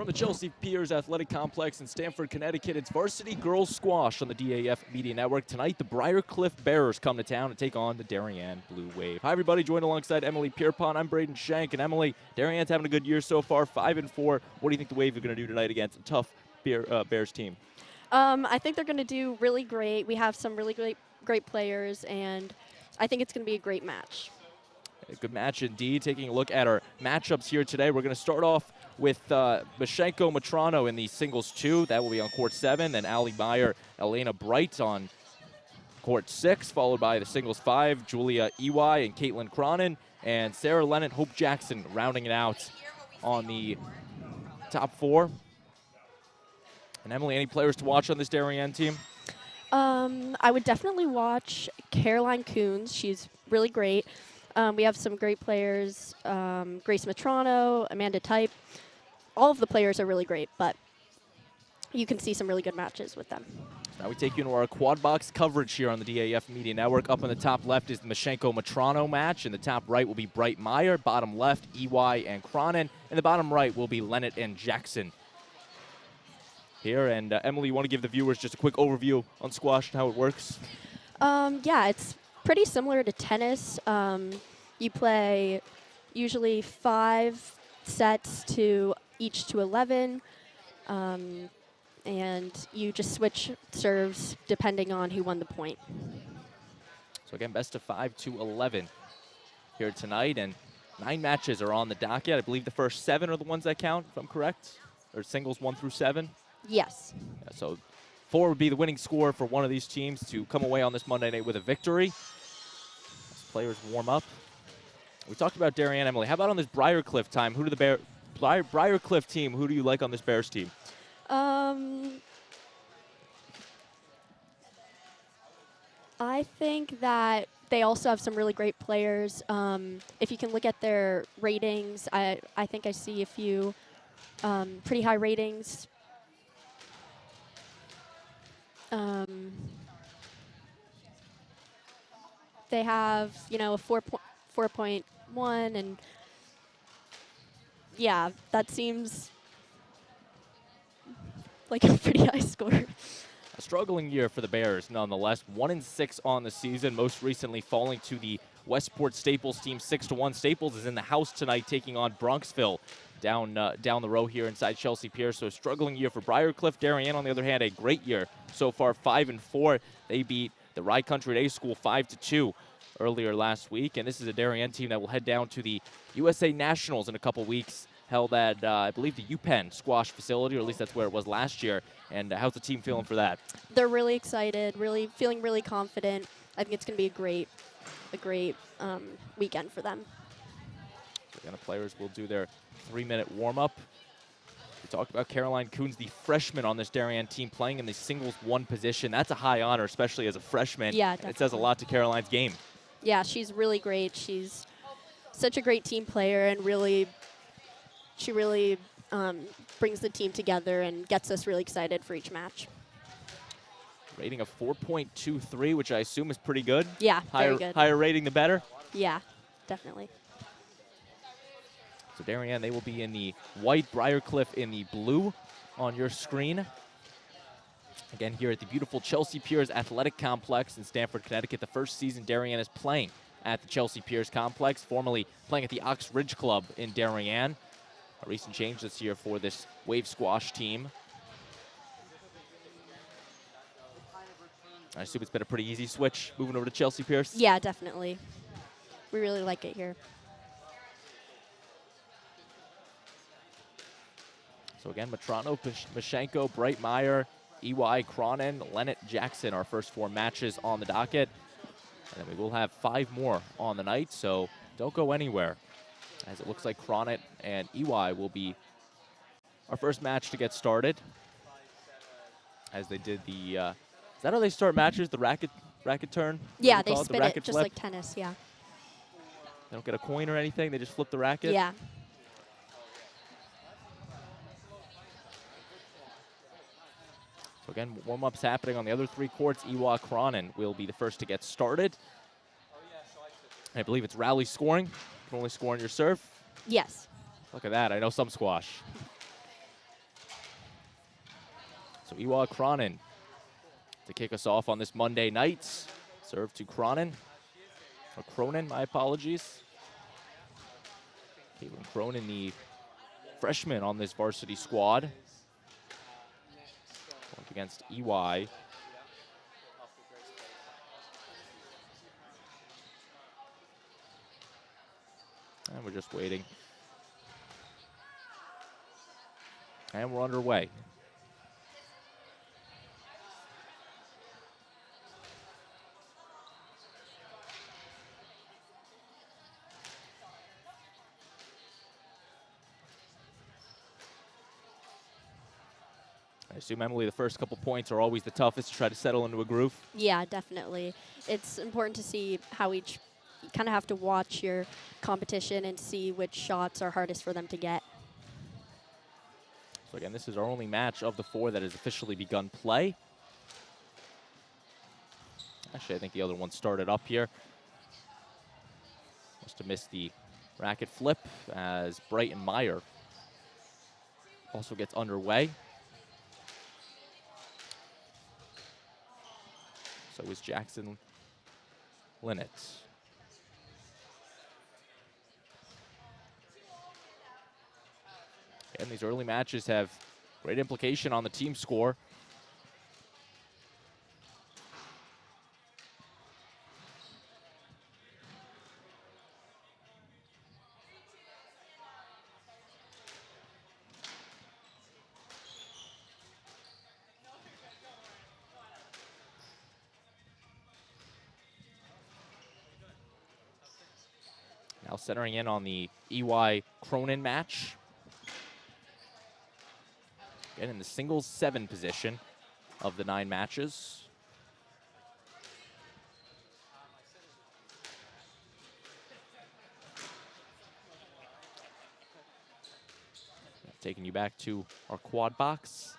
From the Chelsea Piers Athletic Complex in Stamford, Connecticut, it's varsity girls squash on the DAF Media Network. Tonight, the Briarcliff Bears come to town to take on the Darien Blue Wave. Hi, everybody. Joined alongside Emily Pierpont. I'm Braden Shank. And Emily, Darien's having a good year so far, 5-4. What do you think the Wave are going to do tonight against a tough Bears team? I think they're going to do really great. We have some really great players, and I think it's going to be a great match. A good match indeed. Taking a look at our matchups here today, we're going to start off with Mashenko Matrano in the singles 2. That will be on court 7. Then Ali Meyer, Elena Bright on court 6, followed by the singles 5, Julia Ey and Caitlin Cronin, and Sarah Lennon, Hope Jackson rounding it out on the top 4. And Emily, any players to watch on this Darien team? I would definitely watch Caroline Coons. She's really great. We have some great players, Grace Matrano, Amanda Type. All of the players are really great, but you can see some really good matches with them. Now we take you into our quad box coverage here on the DAF Media Network. Up on the top left is the Mashenko Matrano match. In the top right will be Bright Meyer. Bottom left, Ey and Cronin. In the bottom right will be Lennett and Jackson here. And Emily, you want to give the viewers just a quick overview on squash and how it works? Yeah, it's pretty similar to tennis. You play usually 5 sets to each to 11, and you just switch serves depending on who won the point. So again, best of 5 to 11 here tonight, and 9 matches are on the docket. I believe the first 7 are the ones that count, if I'm correct, or singles 1 through 7. Yes. Yeah, so 4 would be the winning score for one of these teams to come away on this Monday night with a victory. As players warm up. We talked about Darien, Emily. How about on this Briarcliff time? Who do the Briarcliff team, who do you like on this Bears team? I think that they also have some really great players. If you can look at their ratings, I think I see a few pretty high ratings. They have, a 4.1, and yeah, that seems like a pretty high score. A struggling year for the Bears, nonetheless. 1-6 on the season, most recently falling to the Westport Staples team 6-1. Staples is in the house tonight, taking on Bronxville down the row here inside Chelsea Piers. So a struggling year for Briarcliff. Darien, on the other hand, a great year so far, 5-4. They beat the Rye Country Day School 5-2 earlier last week, and this is a Darien team that will head down to the USA Nationals in a couple weeks, held at, I believe, the UPenn squash facility, or at least that's where it was last year. And how's the team feeling for that? They're really excited, feeling really confident. I think it's going to be a great weekend for them. Again, the players will do their 3-minute warm-up. We talked about Caroline Coons, the freshman on this Darien team, playing in the singles 1 position. That's a high honor, especially as a freshman. Yeah, definitely. It says a lot to Caroline's game. Yeah, she's really great. She's such a great team player, and she really brings the team together and gets us really excited for each match. Rating of 4.23, which I assume is pretty good. Yeah, very good. Higher rating, the better. Yeah, definitely. So Darien, they will be in the white, Briarcliff in the blue on your screen. Again, here at the beautiful Chelsea Piers Athletic Complex in Stamford, Connecticut. The first season Darien is playing at the Chelsea Piers Complex, formerly playing at the Ox Ridge Club in Darien. A recent change this year for this Wave Squash team. I assume it's been a pretty easy switch moving over to Chelsea Piers? Yeah, definitely. We really like it here. So again, Matrano, Mashenko, Bright Meyer, Ey, Cronin, Lennett, Jackson, our first 4 matches on the docket. And then we will have 5 more on the night, so don't go anywhere, as it looks like Cronin and Ey will be our first match to get started. As they did the, is that how they start matches, the racket turn? Yeah, they spin it just like tennis, yeah. They don't get a coin or anything, they just flip the racket? Yeah. So again, warm-ups happening on the other 3 courts. Ey, Cronin will be the first to get started. I believe it's rally scoring. You can only score on your serve. Yes. Look at that. I know some squash. So Iwa Cronin to kick us off on this Monday night. Serve to Cronin. Or Cronin, my apologies. Caitlin Cronin, the freshman on this varsity squad. Going against EY. And we're just waiting. And we're underway. I assume, Emily, the first couple points are always the toughest to try to settle into a groove. Yeah, definitely. It's important to see how you kind of have to watch your competition and see which shots are hardest for them to get. So again, this is our only match of the 4 that has officially begun play. Actually, I think the other one started up here. Must have missed the racket flip as Brighton Meyer also gets underway. So is Jackson Linnet. And these early matches have great implication on the team score. Now centering in on the EY Cronin match. Again, in the singles 7 position of the 9 matches. Taking you back to our quad box.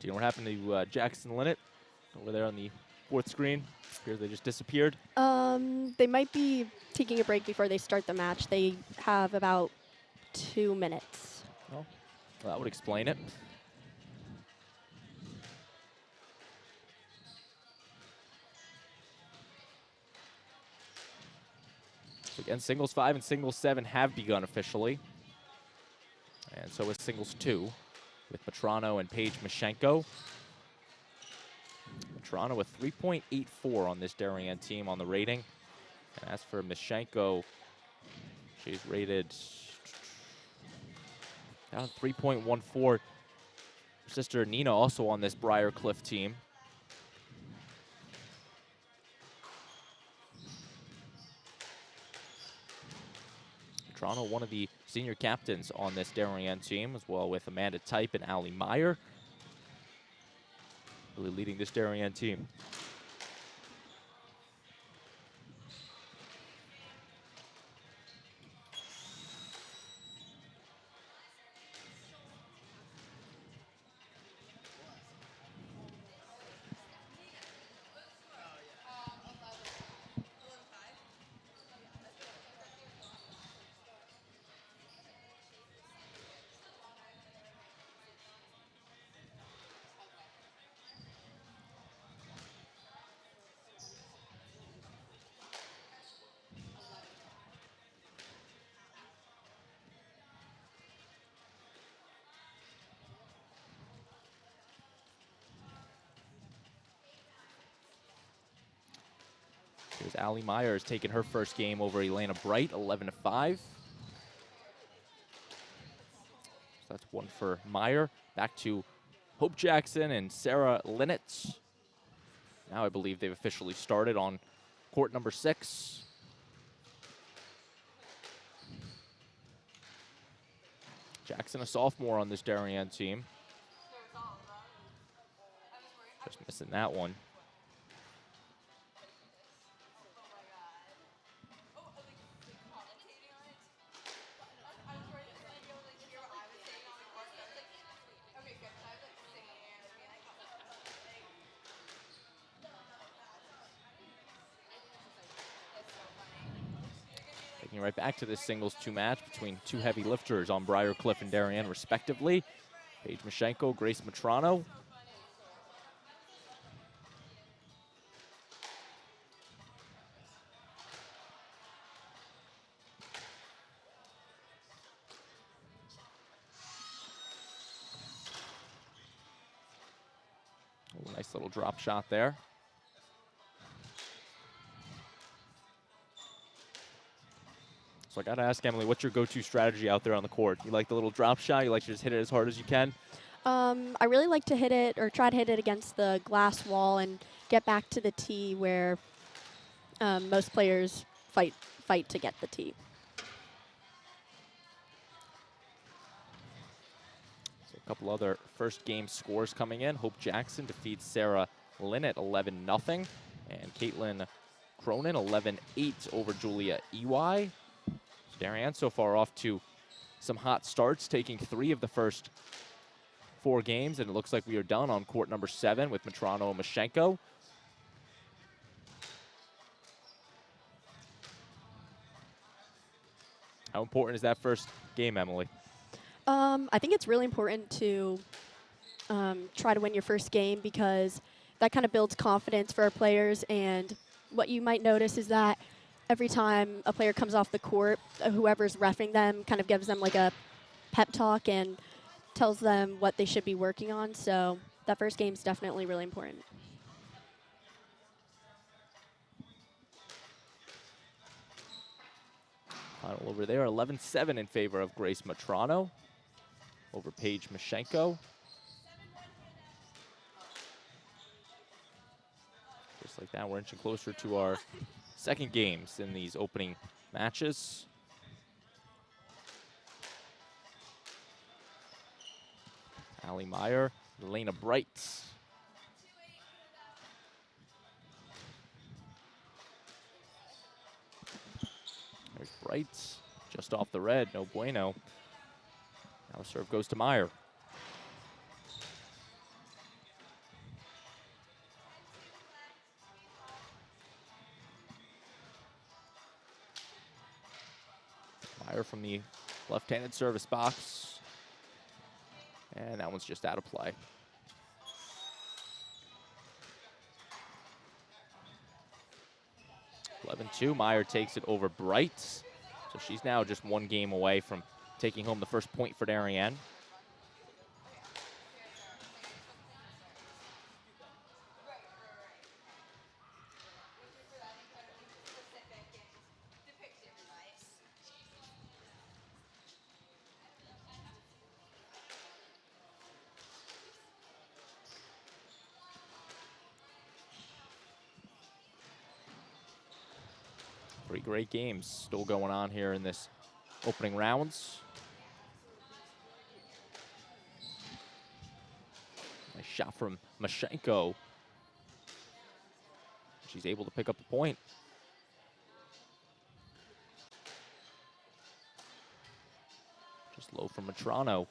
Do you know what happened to Jackson Linnet over there on the 4th screen? Appears they just disappeared. They might be taking a break before they start the match. They have about 2 minutes. Well, that would explain it. So again, singles 5 and singles 7 have begun officially. And so is singles 2 with Matrano and Paige Mashenko. Matrano with 3.84 on this Darien team on the rating. And as for Mashenko, she's rated down 3.14. Her sister Nina also on this Briarcliff team. Toronto, one of the senior captains on this Darien team, as well with Amanda Type and Allie Meyer, really leading this Darien team. Here's Allie Myers taking her first game over Elena Bright, 11-5. So that's 1 for Meyer. Back to Hope Jackson and Sarah Linnet. Now I believe they've officially started on court number 6. Jackson, a sophomore on this Darien team. Just missing that one. Taking right back to this singles 2 match between two heavy lifters on Briarcliff and Darien, respectively. Paige Mashenko, Grace Matrano. Oh, nice little drop shot there. So I gotta ask Emily, what's your go-to strategy out there on the court? You like the little drop shot? You like to just hit it as hard as you can? I really like to hit it, or try to hit it against the glass wall and get back to the tee where most players fight to get the tee. So a couple other first game scores coming in. Hope Jackson defeats Sarah Lynn at 11-0. And Caitlin Cronin 11-8 over Julia Ey. Darien so far off to some hot starts, taking 3 of the first 4 games, and it looks like we are done on court number 7 with Matrano and Mashenko. How important is that first game, Emily? I think it's really important to try to win your first game, because that kind of builds confidence for our players. And what you might notice is that every time a player comes off the court, whoever's reffing them kind of gives them like a pep talk and tells them what they should be working on. So that first game is definitely really important. Final over there, 11-7 in favor of Grace Matrano over Paige Mashenko. Just like that, we're inching closer to our second games in these opening matches. Allie Meyer, Elena Bright. There's Bright, just off the red, no bueno. Now the serve goes to Meyer. Meyer from the left-handed service box. And that one's just out of play. (11-2). Meyer takes it over Bright. So she's now just 1 game away from taking home the first point for Darien. Three great games still going on here in this opening rounds. Nice shot from Mashenko. She's able to pick up the point. Just low from Matrano.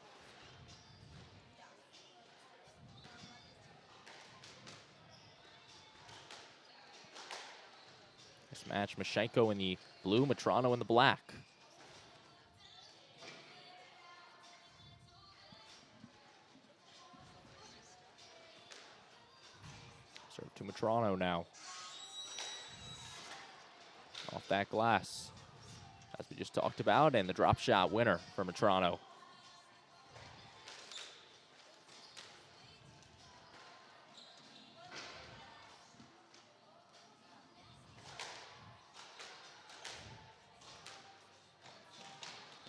This match, Mashenko in the blue, Matrano in the black. Serve to Matrano now. Off that glass, as we just talked about, and the drop shot winner for Matrano.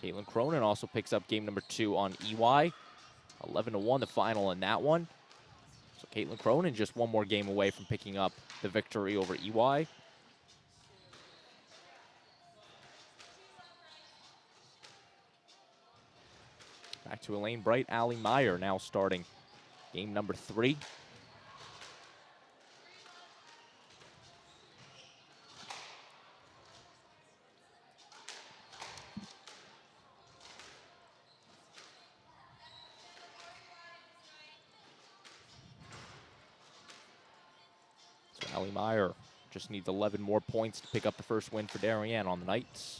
Caitlin Cronin also picks up game number 2 on EY. 11-1 the final in that one. So Caitlin Cronin just 1 more game away from picking up the victory over EY. Back to Elaine Bright, Allie Meyer now starting game number 3. So Allie Meyer just needs 11 more points to pick up the first win for Darien on the night.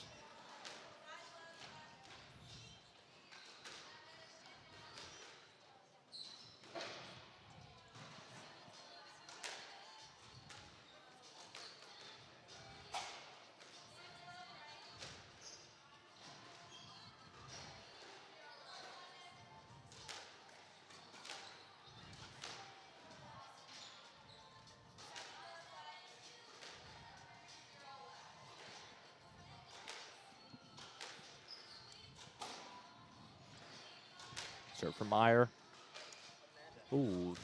Serve for Meyer. Ooh.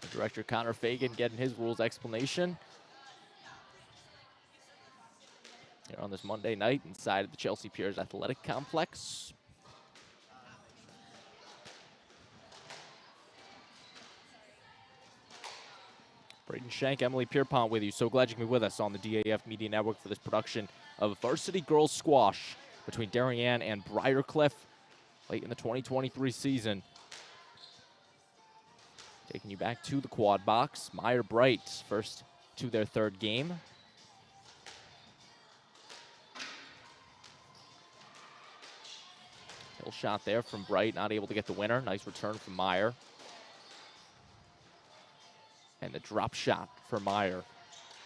Our director Connor Fagan getting his rules explanation here on this Monday night inside of the Chelsea Piers Athletic Complex. Braden Shank, Emily Pierpont with you. So glad you can be with us on the DAF Media Network for this production of Varsity Girls Squash between Darien and Briarcliff late in the 2023 season. Taking you back to the quad box. Meyer Bright first to their third game. Hill shot there from Bright, not able to get the winner. Nice return from Meyer. And the drop shot for Meyer.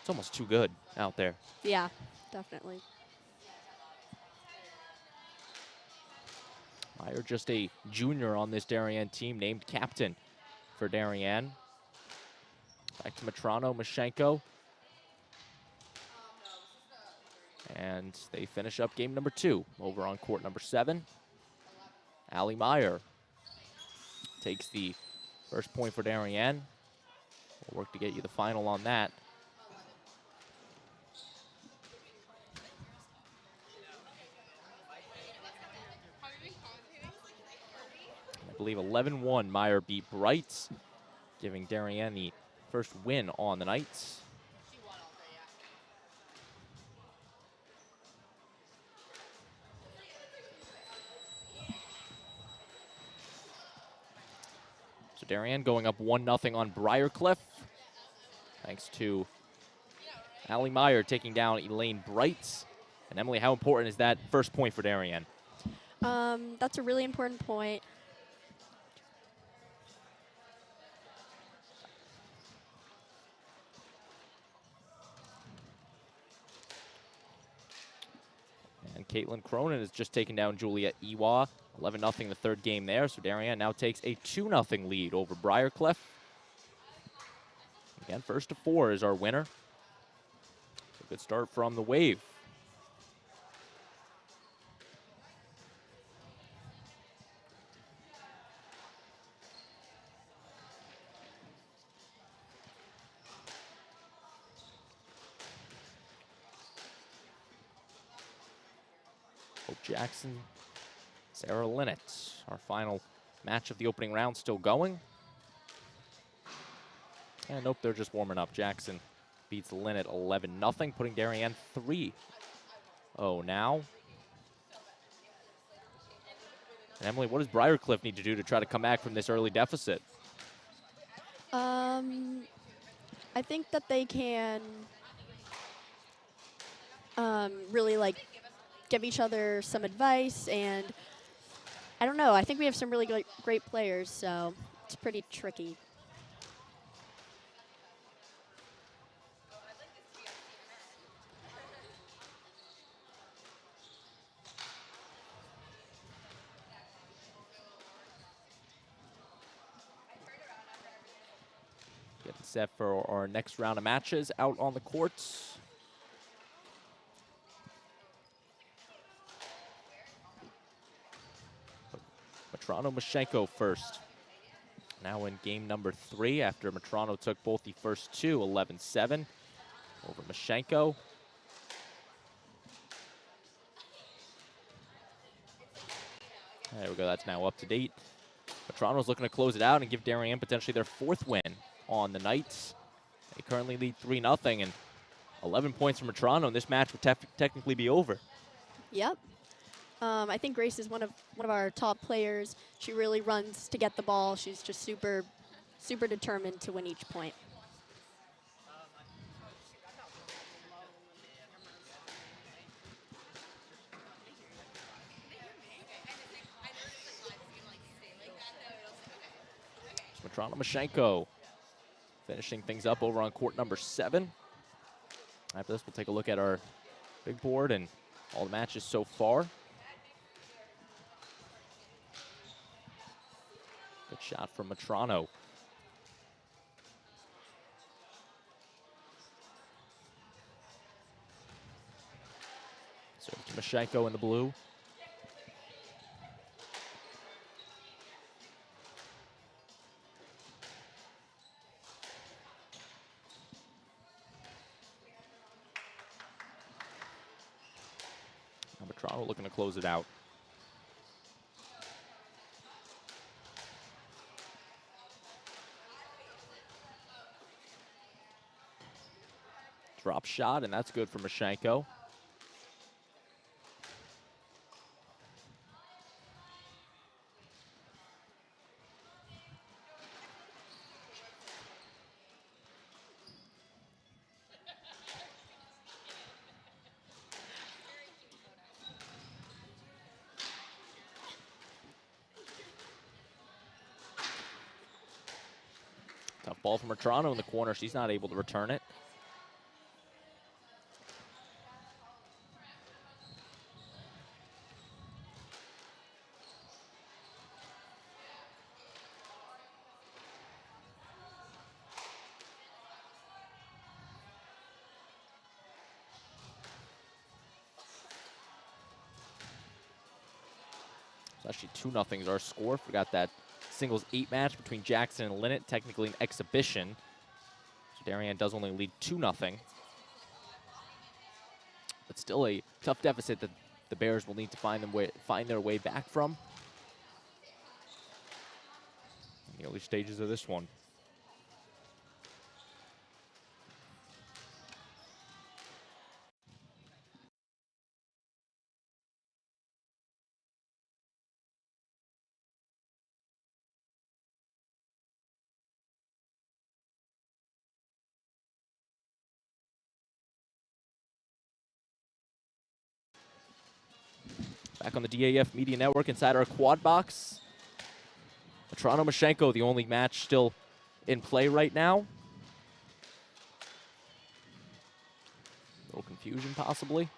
It's almost too good out there. Yeah, definitely. Meyer just a junior on this Darien team, named captain for Darien. Back to Matrano, Mashenko. And they finish up game number 2 over on court number 7. Allie Meyer takes the first point for Darien. We'll work to get you the final on that. I believe 11-1 Meyer beat Bright, giving Darien the first win on the night. So Darien going up 1-0 on Briarcliff, thanks to Allie Meyer taking down Elaine Bright. And Emily, how important is that first point for Darien? That's a really important point. And Caitlin Cronin has just taken down Julia Iwa. 11-0 the third game there, so Darien now takes a 2-0 lead over Briarcliff. Again, first to 4 is our winner. A good start from the Wave. Hope Jackson, Sarah Linnett, our final match of the opening round still going. And nope, they're just warming up. Jackson beats Linnett 11-0, putting Darien 3-0 now. And Emily, what does Briarcliff need to do to try to come back from this early deficit? I think that they can really give each other some advice, and I don't know. I think we have some really great players, so it's pretty tricky. Getting set for our next round of matches out on the courts. Matrano Mashenko first. Now in game number 3 after Matrano took both the first 2, 11-7 over Mashenko. There we go, that's now up to date. Matrano's looking to close it out and give Darien potentially their 4th win on the night. They currently lead 3-0, and 11 points from Matrano, and this match would technically be over. Yep. I think Grace is one of our top players. She really runs to get the ball. She's just super determined to win each point. Matrano Mashenko finishing things up over on court number 7. After this, we'll take a look at our big board and all the matches so far. Good shot from Matrano. Mashenko in the blue. Toronto looking to close it out. Drop shot, and that's good for Mashenko. Tough ball from Toronto in the corner. She's not able to return it. It's actually 2-0 is our score. Forgot that singles 8 match between Jackson and Linnet, technically an exhibition. So Darien does only lead 2-0. But still a tough deficit that the Bears will need to find their way back from in the early stages of this one. Back on the DAF Media Network inside our quad box. Toronto Mashenko, the only match still in play right now. A little confusion possibly.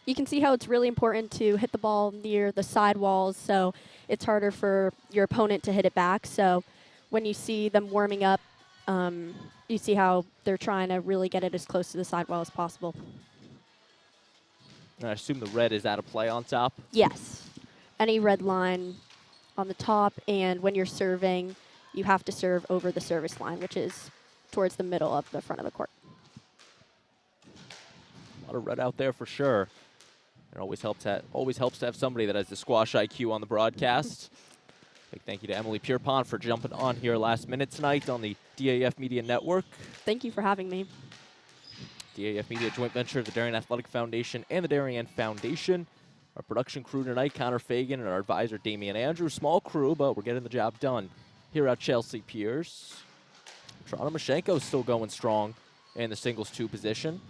You can see how it's really important to hit the ball near the side walls, so it's harder for your opponent to hit it back. So when you see them warming up, you see how they're trying to really get it as close to the side wall as possible. And I assume the red is out of play on top? Yes. Any red line on the top, and when you're serving, you have to serve over the service line, which is towards the middle of the front of the court. A lot of red out there for sure. It always helps to have somebody that has the squash IQ on the broadcast. Big thank you to Emily Pierpont for jumping on here last minute tonight on the DAF Media Network. Thank you for having me. DAF Media joint venture of the Darien Athletic Foundation and the Darien Foundation. Our production crew tonight, Connor Fagan and our advisor, Damian Andrews. Small crew, but we're getting the job done here at Chelsea Piers. Toronto Mashenko still going strong in the singles 2 position.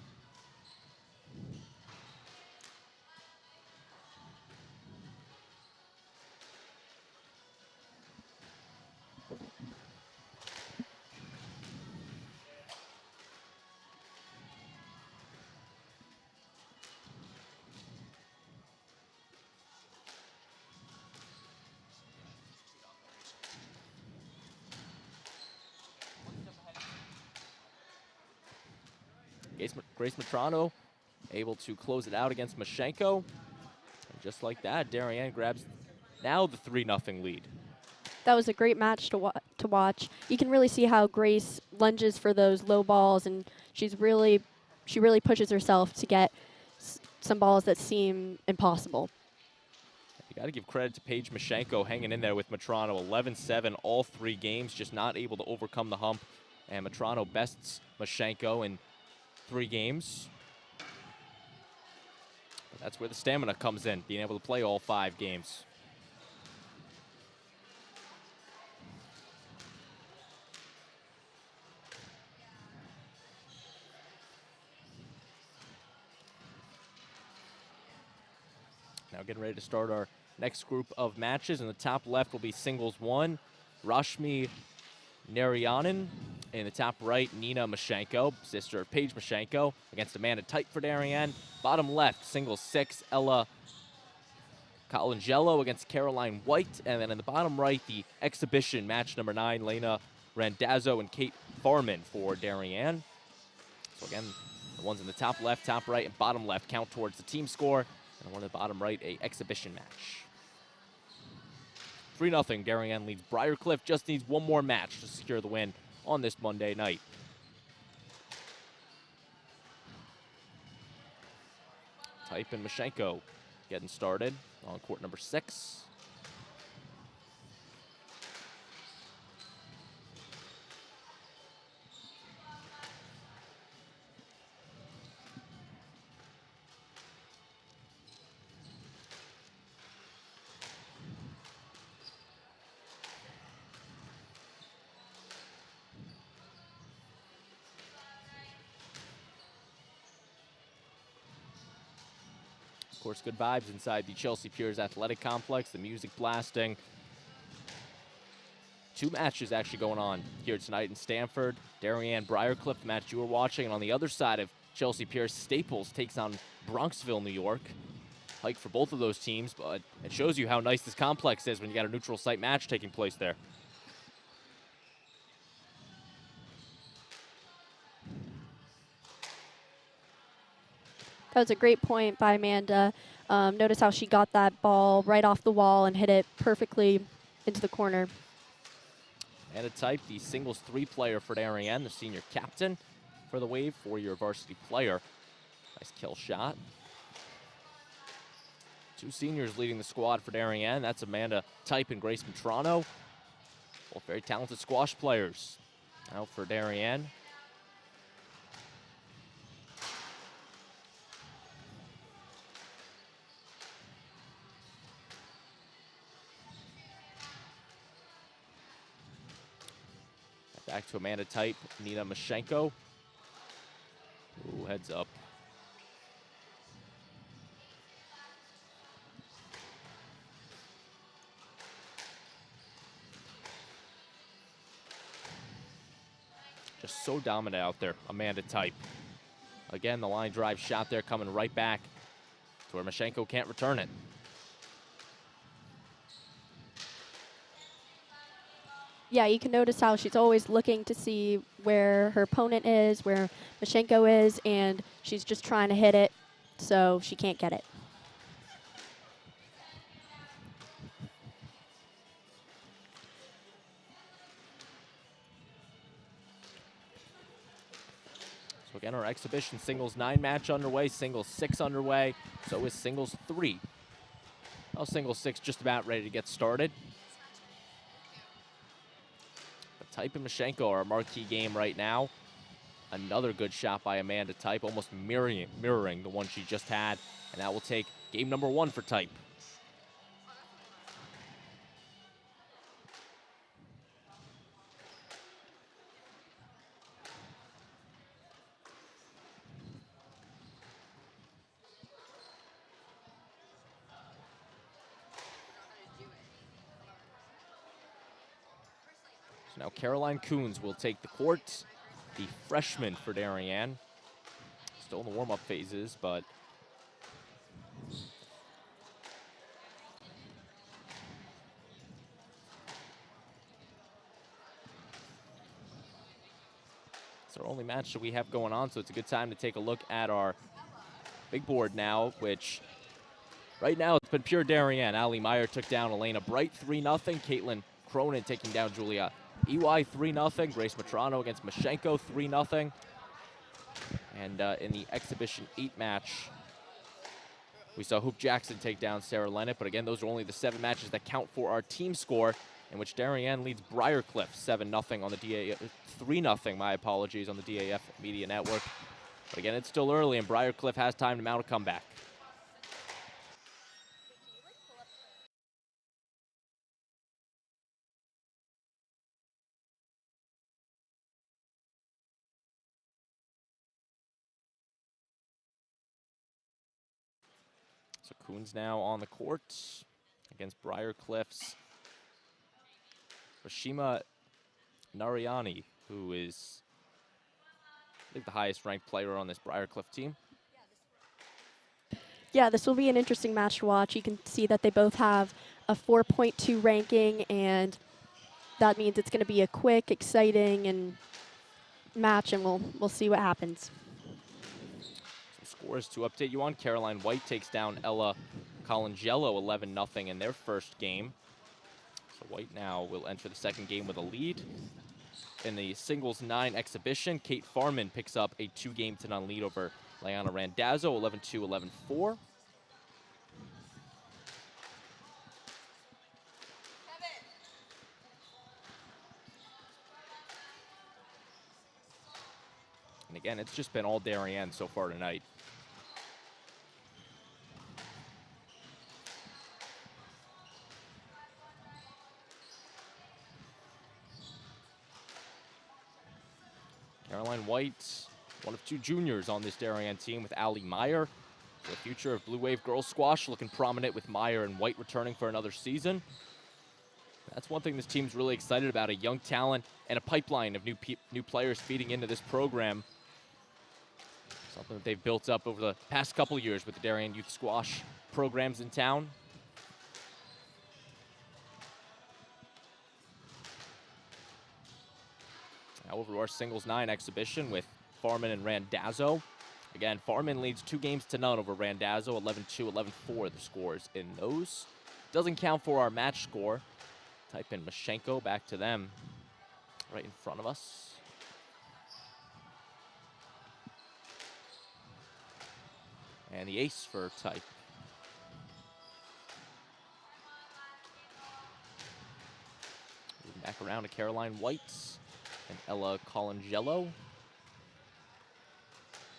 Grace Matrano able to close it out against Mashenko. And just like that, Darien grabs now the 3-0 lead. That was a great match to watch. You can really see how Grace lunges for those low balls, and she really pushes herself to get some balls that seem impossible. You got to give credit to Paige Mashenko hanging in there with Matrano. 11-7 all 3 games, just not able to overcome the hump. And Matrano bests Mashenko in 3 games. But that's where the stamina comes in, being able to play all 5 games. Now getting ready to start our next group of matches. In the top left will be singles 1, Rashmi Narayanan. In the top right, Nina Mashenko, sister of Paige Mashenko, against Amanda Tite for Darien. Bottom left, singles 6, Ella Colangelo against Caroline White. And then in the bottom right, the exhibition match number 9, Lena Randazzo and Kate Farman for Darien. So again, The ones in the top left, top right, and bottom left count towards the team score. And the one in the bottom right, a exhibition match. 3-0, Darien leads Briarcliff. Just needs one more match to secure the win on this Monday night. Type and Mashenko getting started on court number 6. Of course, good vibes inside the Chelsea Piers Athletic Complex, the music blasting. 2 matches actually going on here tonight in Stamford. Darien, Briarcliff, the match you were watching. And on the other side of Chelsea Piers, Staples takes on Bronxville, New York. Hike for both of those teams, but it shows you how nice this complex is when you got a neutral site match taking place there. That was a great point by Amanda. Notice how she got that ball right off the wall and hit it perfectly into the corner. Amanda Type, the singles 3 player for Darien, the senior captain for the Wave, 4-year varsity player. Nice kill shot. 2 seniors leading the squad for Darien. That's Amanda Type and Grace Metrano. Both very talented squash players. Now for Darien. Back to Amanda Type, Nina Mashenko. Ooh, heads up. Just so dominant out there, Amanda Type. Again, the line drive shot there coming right back to where Mashenko can't return it. Yeah, you can notice how she's always looking to see where her opponent is, where Mashenko is, and she's just trying to hit it, so she can't get it. So again, our exhibition singles 9 match underway, singles 6 underway, so is singles 3. Well, singles 6 just about ready to get started. Type and Mashenko are our marquee game right now. Another good shot by Amanda Type, almost mirroring the one she just had. And that will take game number 1 for Type. So now Caroline Coons will take the court, the freshman for Darien. Still in the warm-up phases, but it's our only match that we have going on, so it's a good time to take a look at our big board now, which right now it's been pure Darien. Ali Meyer took down Elena Bright 3-0. Caitlin Cronin taking down Julia EY 3-0. Grace Metrano against Mashenko 3-0. And in the exhibition 8 match, we saw Hoop Jackson take down Sarah Lennett. But again, those are only the 7 matches that count for our team score, in which Darien leads Briarcliff 7-0 on the DAF, 3-0, my apologies, on the DAF Media Network. But again, it's still early, and Briarcliff has time to mount a comeback. So Coons now on the court against Briarcliff's Rashima Nariani, who is, I think, the highest ranked player on this Briarcliff team. Yeah, this will be an interesting match to watch. You can see that they both have a 4.2 ranking, and that means it's going to be a quick, exciting, and match, and we'll see what happens. Scores to update you on. Caroline White takes down Ella Colangelo 11-0 in their first game. So White now will enter the second game with a lead. In the singles 9 exhibition, Kate Farman picks up a 2-game-to-none lead over Leona Randazzo, 11-2, 11-4. And again, it's just been all Darien so far tonight. Caroline White, one of 2 juniors on this Darien team with Allie Meyer. The future of Blue Wave girls squash looking prominent with Meyer and White returning for another season. That's one thing this team's really excited about, a young talent and a pipeline of new players feeding into this program. Something that they've built up over the past couple years with the Darien youth squash programs in town. Now over to our singles 9 exhibition with Farman and Randazzo. Again, Farman leads 2-0 over Randazzo, 11-2, 11-4 the scores in those. Doesn't count for our match score. Type in Mashenko, back to them right in front of us. And the ace for Type. Moving back around to Caroline White and Ella Colangelo.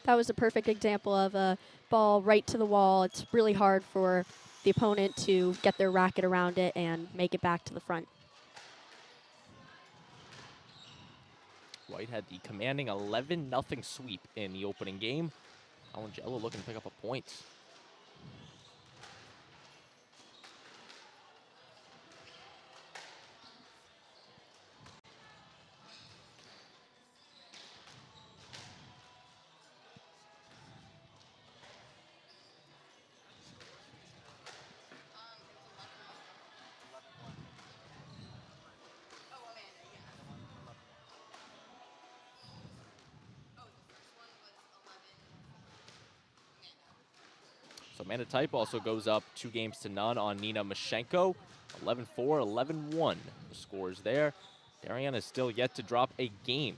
That was a perfect example of a ball right to the wall. It's really hard for the opponent to get their racket around it and make it back to the front. White had the commanding 11-0 sweep in the opening game. Colangelo looking to pick up a point. So Amanda Type also goes up 2-0 on Nina Mashenko. 11-4, 11-1 the scores there. Darien is still yet to drop a game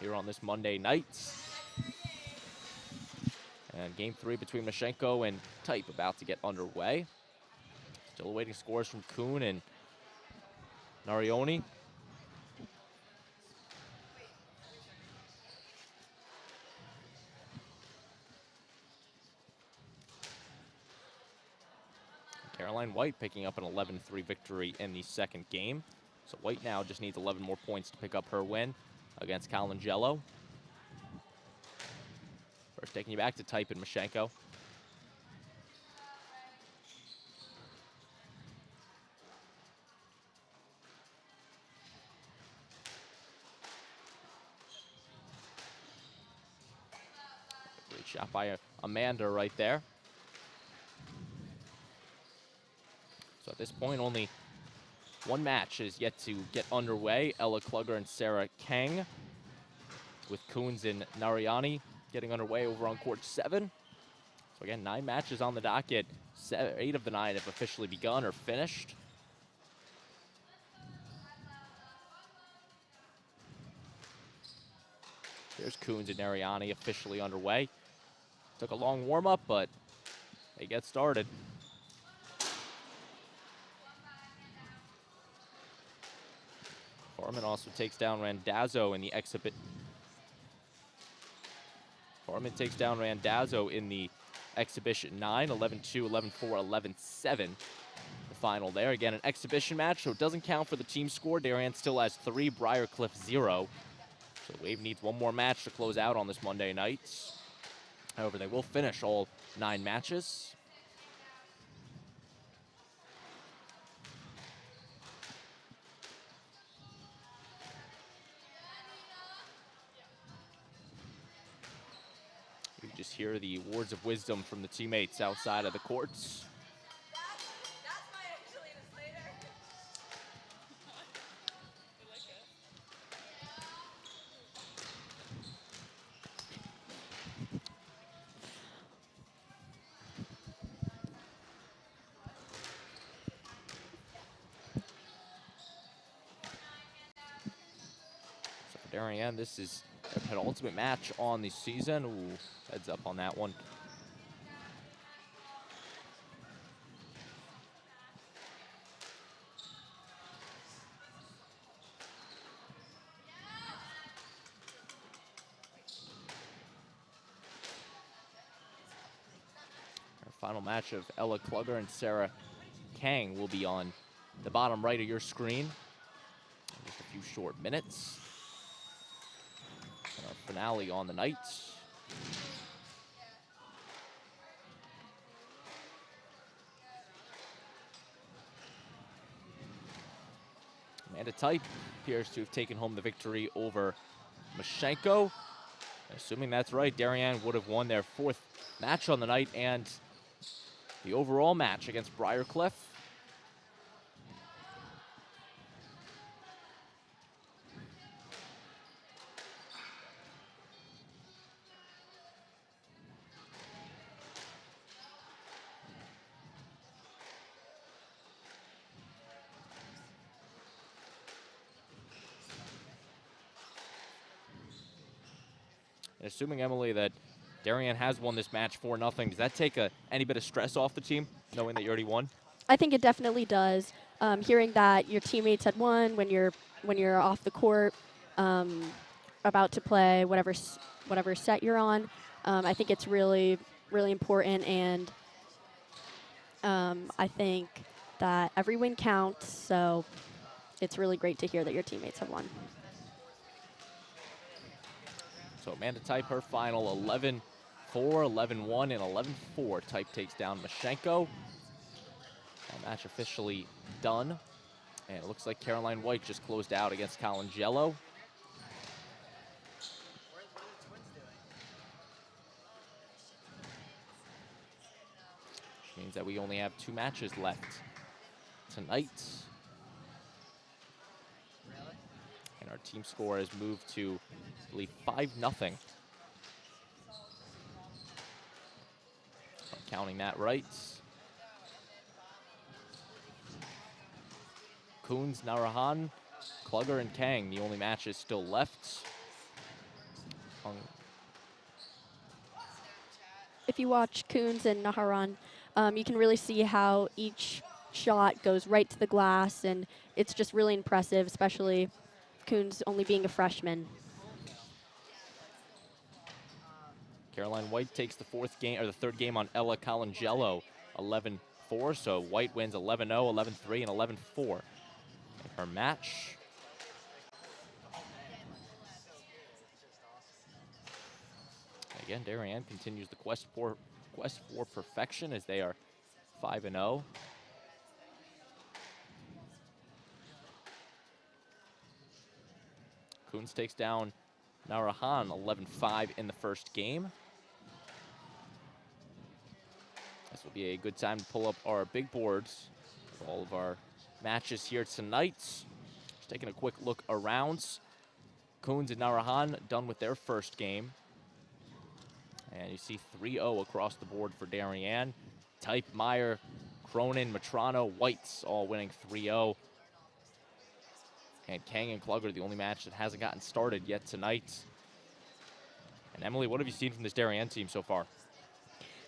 here on this Monday night. And game 3 between Mashenko and Type about to get underway. Still awaiting scores from Kuhn and Narioni. Caroline White picking up an 11-3 victory in the second game. So White now just needs 11 more points to pick up her win against Colangelo. First taking you back to Type and Mashenko. Great shot by Amanda right there. So at this point, only one match is yet to get underway. Ella Klugger and Sarah Kang, with Coons and Nariani getting underway over on court 7. So again, 9 matches on the docket. 8 of the 9 have officially begun or finished. There's Coons and Nariani officially underway. Took a long warm-up, but they get started. Farman also takes down Randazzo in the exhibit. Farman takes down Randazzo in the exhibition 9, 11-2, 11-4, 11-7. The final there. Again, an exhibition match, so it doesn't count for the team score. Darien still has 3, Briarcliff 0. So the Wave needs one more match to close out on this Monday night. However, they will finish all 9 matches. You can just hear the words of wisdom from the teammates outside of the courts. Darien, this is their penultimate match on the season. Ooh, heads up on that one. Our final match of Ella Klugger and Sarah Kang will be on the bottom right of your screen in just a few short minutes. And our finale on the night. Amanda Type appears to have taken home the victory over Mashenko. Assuming that's right, Darien would have won their 4th match on the night and the overall match against Briarcliff. And assuming, Emily, that Darien has won this match 4-0, does that take any bit of stress off the team, knowing that you already won? I think it definitely does. Hearing that your teammates had won when you're off the court, about to play whatever set you're on, I think it's really, really important, and I think that every win counts. So it's really great to hear that your teammates have won. So Amanda Type, her final 11-4, 11-1, and 11-4. Type takes down Mashenko. That match officially done. And it looks like Caroline White just closed out against Colangelo. Which means that we only have 2 matches left tonight. And our team score has moved to, I believe, 5-0. I'm counting that right. Coons, Narahan, Klugger, and Kang, the only matches still left. If you watch Coons and Naharan, you can really see how each shot goes right to the glass, and it's just really impressive, especially Coons only being a freshman. Caroline White takes the 3rd game on Ella Colangelo, 11-4. So White wins 11-0, 11-3, and 11-4 in her match. Again, Darien continues the quest for perfection as they are 5-0. Coons takes down Narahan 11-5 in the first game. This will be a good time to pull up our big boards of all of our matches here tonight. Just taking a quick look around. Coons and Narahan done with their first game. And you see 3-0 across the board for Darien. Type, Meyer, Cronin, Matrano, Whites all winning 3-0. And Kang and Klugger, the only match that hasn't gotten started yet tonight. And Emily, what have you seen from this Darien team so far?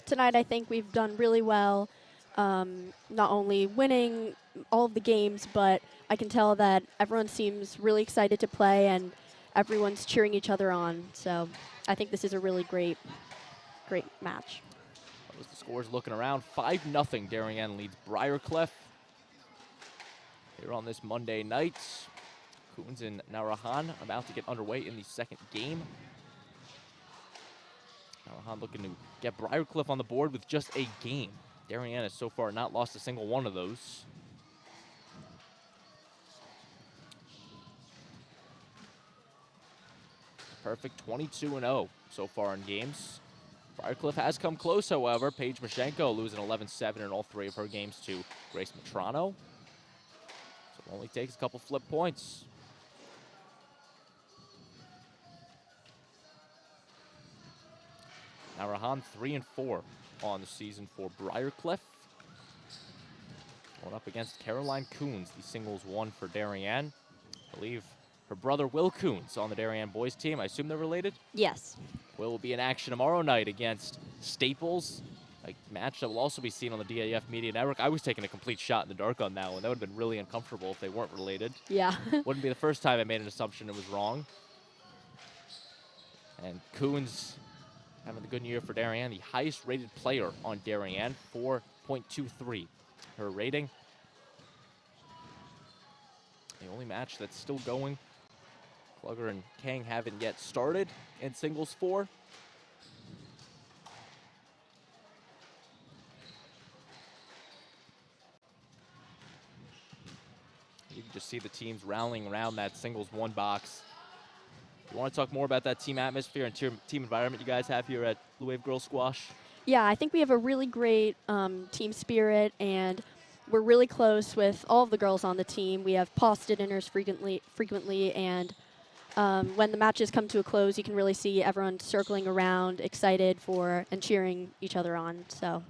Tonight, I think we've done really well, not only winning all of the games, but I can tell that everyone seems really excited to play and everyone's cheering each other on. So I think this is a really great match. What was the scores looking around? 5-0 Darien leads Briarcliff here on this Monday night. Coons and Narahan about to get underway in the second game. Narahan looking to get Briarcliff on the board with just a game. Darien has so far not lost a single one of those. Perfect 22-0 so far in games. Briarcliff has come close, however. Paige Mashenko losing 11-7 in all 3 of her games to Grace Matrano. So it only takes a couple flip points. Narahan 3-4 on the season for Briarcliff. Going up against Caroline Coons, the singles 1 for Darien. I believe her brother Will Coons on the Darien boys team. I assume they're related? Yes. Will be in action tomorrow night against Staples, a match that will also be seen on the DAF Media Network. I was taking a complete shot in the dark on that one. That would have been really uncomfortable if they weren't related. Yeah. Wouldn't be the first time I made an assumption it was wrong. And Coons having a good year for Darien, the highest rated player on Darien, 4.23 her rating. The only match that's still going. Klugger and Kang haven't yet started in singles 4. You can just see the teams rallying around that singles 1 box. You want to talk more about that team atmosphere and team environment you guys have here at Blue Wave Girls Squash? Yeah, I think we have a really great team spirit, and we're really close with all of the girls on the team. We have pasta dinners frequently, and when the matches come to a close, you can really see everyone circling around, excited for and cheering each other on. So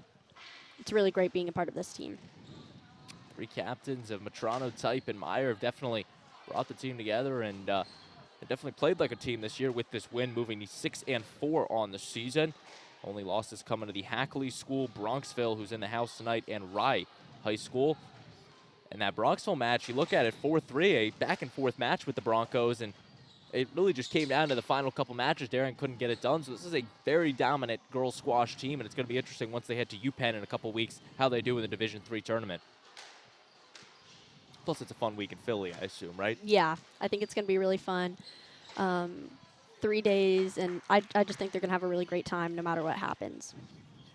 it's really great being a part of this team. 3 captains of Matrano, Type, and Meyer have definitely brought the team together, and they definitely played like a team this year with this win, moving to 6-4 on the season. Only losses coming to the Hackley School, Bronxville, who's in the house tonight, and Rye High School. And that Bronxville match, you look at it, 4-3, a back-and-forth match with the Broncos, and it really just came down to the final couple matches. Darien couldn't get it done, so this is a very dominant girls squash team, and it's going to be interesting once they head to UPenn in a couple weeks, how they do in the Division III tournament. Plus, it's a fun week in Philly, I assume, right? Yeah, I think it's going to be really fun. 3 days, and I just think they're going to have a really great time no matter what happens.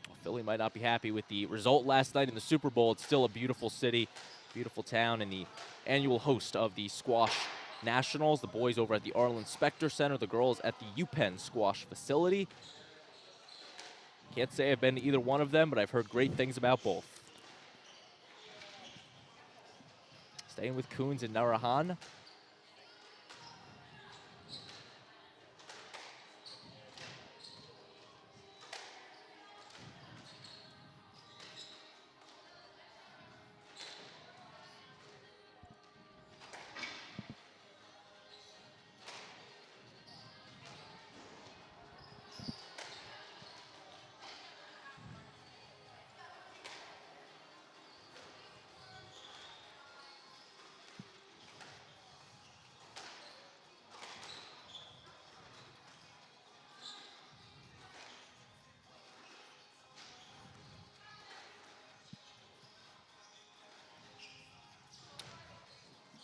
Well, Philly might not be happy with the result last night in the Super Bowl. It's still a beautiful city, beautiful town, and the annual host of the Squash Nationals. The boys over at the Arlen Specter Center, the girls at the UPenn Squash Facility. Can't say I've been to either one of them, but I've heard great things about both. Staying with Coons and Narahan.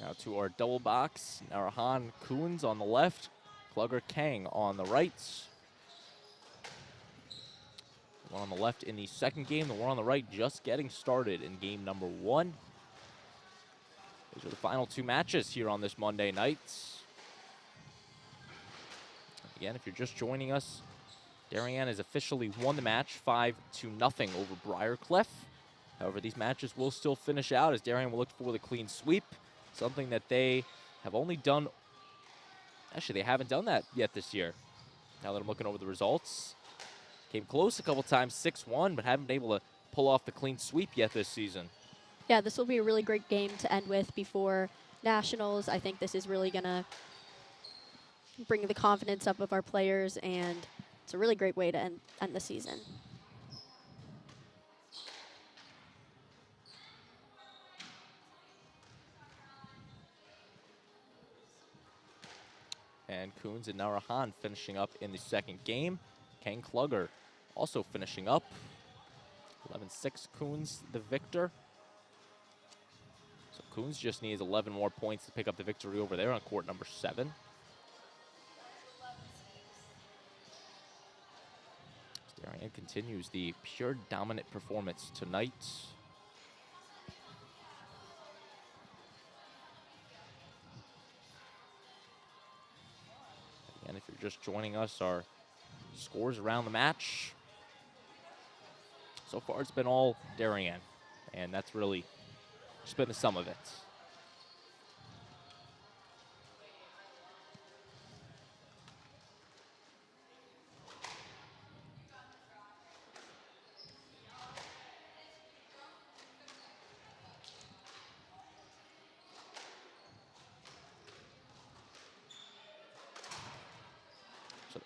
Now to our double box. Narahan Coons on the left, Klugger Kang on the right. The one on the left in the second game, the one on the right just getting started in game number 1. These are the final 2 matches here on this Monday night. Again, if you're just joining us, Darien has officially won the match 5-0 over Briarcliff. However, these matches will still finish out as Darien will look for the clean sweep. Something that they have only done, actually they haven't done that yet this year. Now that I'm looking over the results. Came close a couple times, 6-1, but haven't been able to pull off the clean sweep yet this season. Yeah, this will be a really great game to end with before Nationals. I think this is really going to bring the confidence up of our players, and it's a really great way to end the season. And Coons and Narahan finishing up in the second game. Kang Klugger also finishing up. 11-6 Coons the victor. So Coons just needs 11 more points to pick up the victory over there on court number 7. Darien continues the pure dominant performance tonight. And if you're just joining us, our scores around the match. So far, it's been all Darien, and that's really just been the sum of it.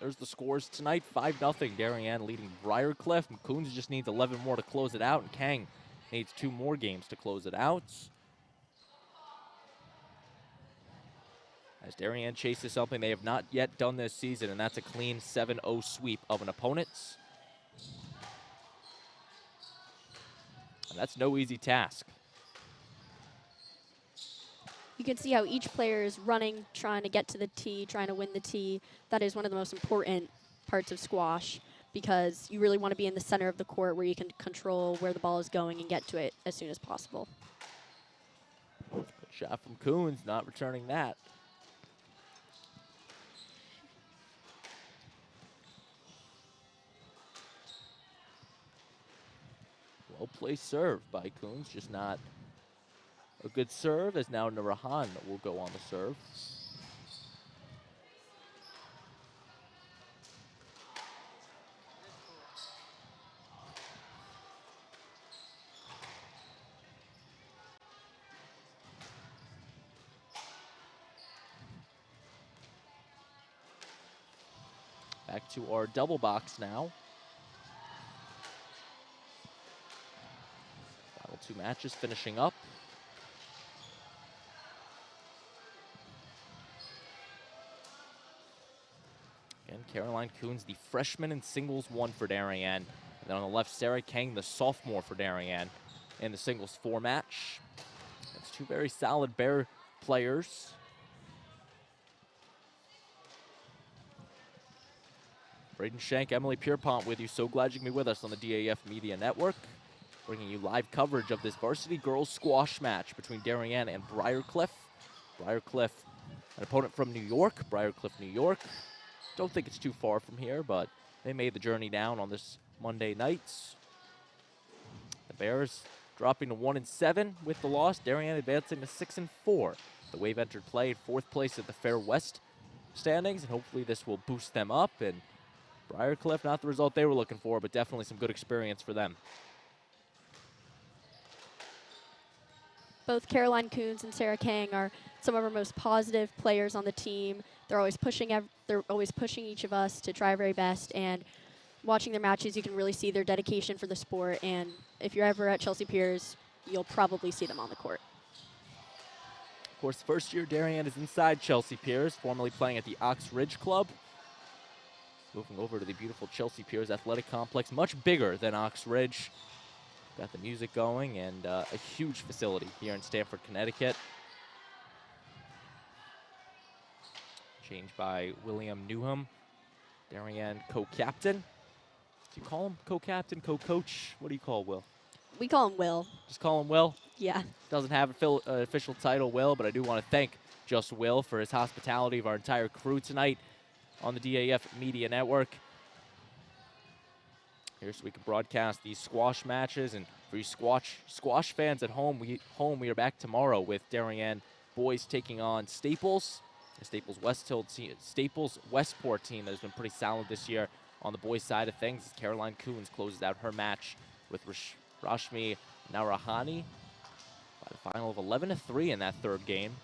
there's the scores tonight. 5-0. Darien leading Briarcliff. Coons just needs 11 more to close it out, and Kang needs 2 more games to close it out. As Darien chases something they have not yet done this season, and that's a clean 7-0 sweep of an opponent. And that's no easy task. You can see how each player is running, trying to get to the tee, trying to win the tee. That is one of the most important parts of squash, because you really want to be in the center of the court where you can control where the ball is going and get to it as soon as possible. Good shot from Coons, not returning that. Well-placed serve by Coons, just not a good serve, as now Nurahan will go on the serve. Back to our double box now. Final 2 matches finishing up. Again, Caroline Coons, the freshman in singles 1 for Darien. And then on the left, Sarah Kang, the sophomore for Darien in the singles 4 match. That's 2 very solid Bear players. Braden Shank, Emily Pierpont with you. So glad you can be with us on the DAF Media Network, bringing you live coverage of this varsity girls squash match between Darien and Briarcliff. Briarcliff, an opponent from New York. Briarcliff, New York. Don't think it's too far from here, but they made the journey down on this Monday night. The Bears dropping to 1-7 with the loss. Darien advancing to 6-4. The Wave entered play in 4th place at the Fair West standings, and hopefully this will boost them up. And Briarcliff, not the result they were looking for, but definitely some good experience for them. Both Caroline Coons and Sarah Kang are some of our most positive players on the team. They're always pushing each of us to try our very best, and watching their matches, you can really see their dedication for the sport. And if you're ever at Chelsea Piers, you'll probably see them on the court. Of course, first year Darien is inside Chelsea Piers, formerly playing at the Ox Ridge Club. Moving over to the beautiful Chelsea Piers Athletic Complex, much bigger than Ox Ridge. Got the music going, and a huge facility here in Stamford, Connecticut. Changed by William Newham, Darien co-captain. Do you call him co-captain, co-coach? What do you call Will? We call him Will. Just call him Will? Yeah. Doesn't have an official title, Will, but I do want to thank just Will for his hospitality of our entire crew tonight on the DAF Media Network. Here, so we can broadcast these squash matches, and for you squash fans at home, we are back tomorrow with Darien boys taking on Staples, the Staples Westport team that has been pretty solid this year on the boys' side of things. Caroline Coons closes out her match with Rashmi Narahani by the final of 11-3 in that 3rd game,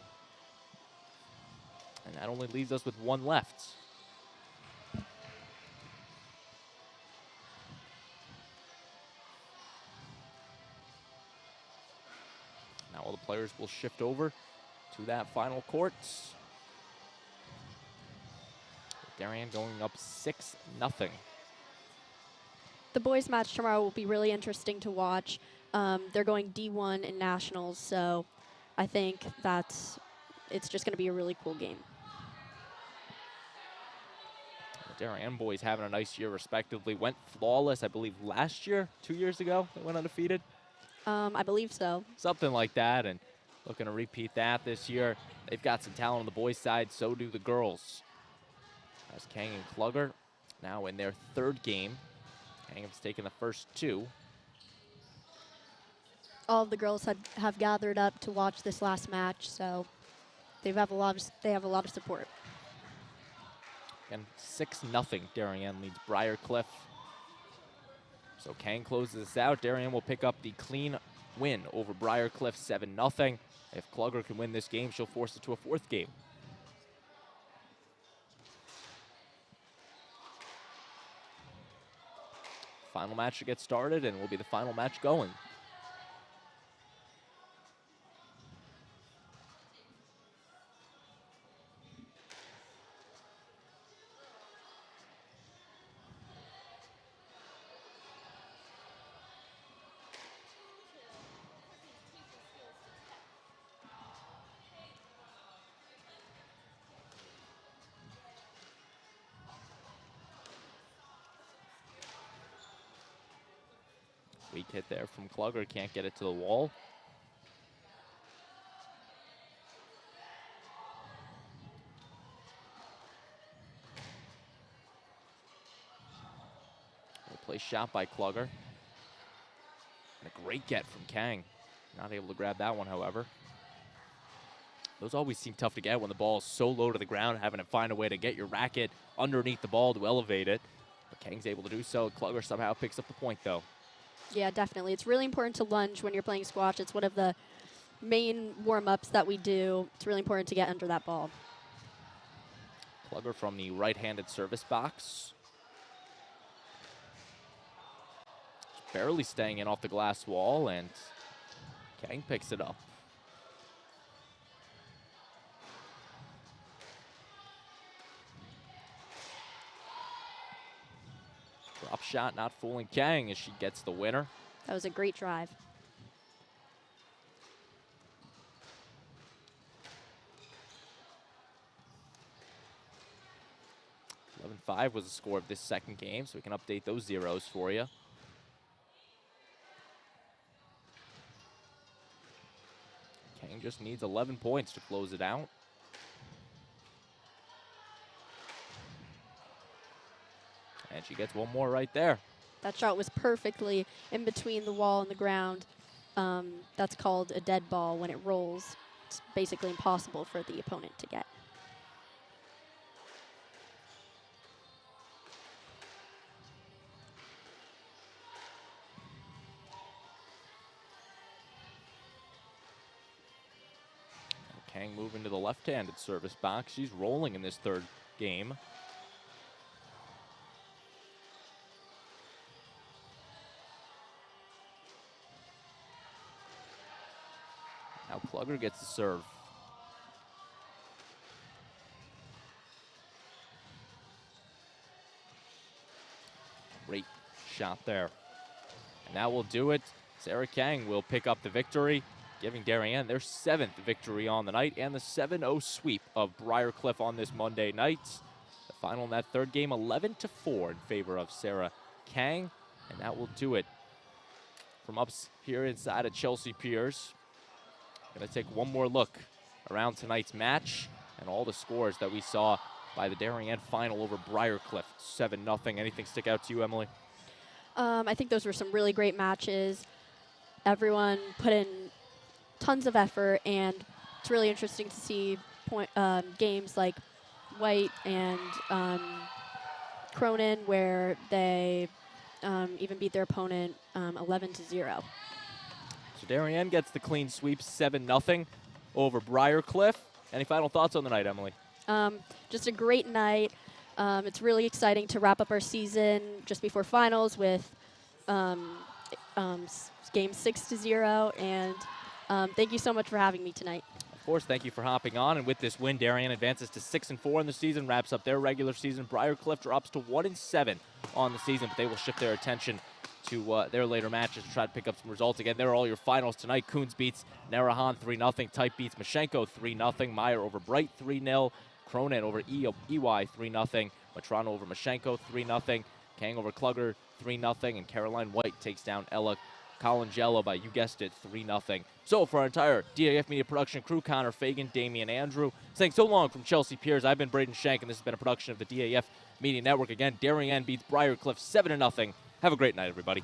and that only leaves us with 1 left. Now all the players will shift over to that final court. Darien going up 6-0. The boys' match tomorrow will be really interesting to watch. They're going D1 in nationals, so I think it's just going to be a really cool game. The Darien boys having a nice year respectively. Went flawless, I believe, last year, 2 years ago. They went undefeated. I believe so. Something like that, and looking to repeat that this year. They've got some talent on the boys' side, so do the girls. As Kang and Klugger now in their 3rd game. Kang has taken the first 2. All of the girls have gathered up to watch this last match, so they have a lot of support. And 6-0, Darien leads Briarcliff. So Kang closes this out. Darien will pick up the clean win over Briarcliff, 7-0. If Klugger can win this game, she'll force it to a 4th game. final match to get started, and will be the final match going. Weak hit there from Klugger, can't get it to the wall. Play shot by Klugger. And a great get from Kang. Not able to grab that one, however. Those always seem tough to get when the ball is so low to the ground, having to find a way to get your racket underneath the ball to elevate it. But Kang's able to do so. Klugger somehow picks up the point, though. Yeah, definitely. It's really important to lunge when you're playing squash. It's one of the main warm-ups that we do. It's really important to get under that ball. Klugger from the right-handed service box. Barely staying in off the glass wall, and Kang picks it up. Drop shot not fooling Kang as she gets the winner. That was a great drive. (11-5) was the score of this second game, so we can update those zeros for you. Kang just needs 11 points to close it out. And she gets one more right there. That shot was perfectly in between the wall and the ground. That's called a dead ball when it rolls. It's basically impossible for the opponent to get. Kang moving to the left-handed service box. She's rolling in this third game. Now Klugger gets the serve. Great shot there. And that will do it. Sarah Kang will pick up the victory, giving Darien their 7th victory on the night and the 7-0 sweep of Briarcliff on this Monday night. The final in that third game, 11-4 in favor of Sarah Kang. And that will do it from up here inside of Chelsea Piers. Going to take one more look around tonight's match and all the scores that we saw by the Darien final over Briarcliff, 7-0. Anything stick out to you, Emily? I think those were some really great matches. Everyone put in tons of effort, and it's really interesting to see games like White and Cronin, where they even beat their opponent 11-0. So Darien gets the clean sweep, 7-0 over Briarcliff. Any final thoughts on the night, Emily? Just a great night. It's really exciting to wrap up our season just before finals with game 6-0, and thank you so much for having me tonight. Of course, thank you for hopping on. And with this win, Darien advances to 6-4 in the season, wraps up their regular season. Briarcliff drops to 1-7 on the season, but they will shift their attention to their later matches to try to pick up some results. Again, there are all your finals tonight. Coons beats Narahan 3-0. Type beats Mashenko 3-0. Meyer over Bright 3-0. Cronin over EY 3-0. Matrano over Mashenko 3-0. Kang over Klugger 3-0. And Caroline White takes down Ella Colangelo by, you guessed it, 3-0. So for our entire DAF Media production crew, Connor Fagan, Damian Andrew, saying so long from Chelsea Piers, I've been Braden Shank, and this has been a production of the DAF Media Network. Again, Darien beats Briarcliff 7-0. Have a great night, everybody.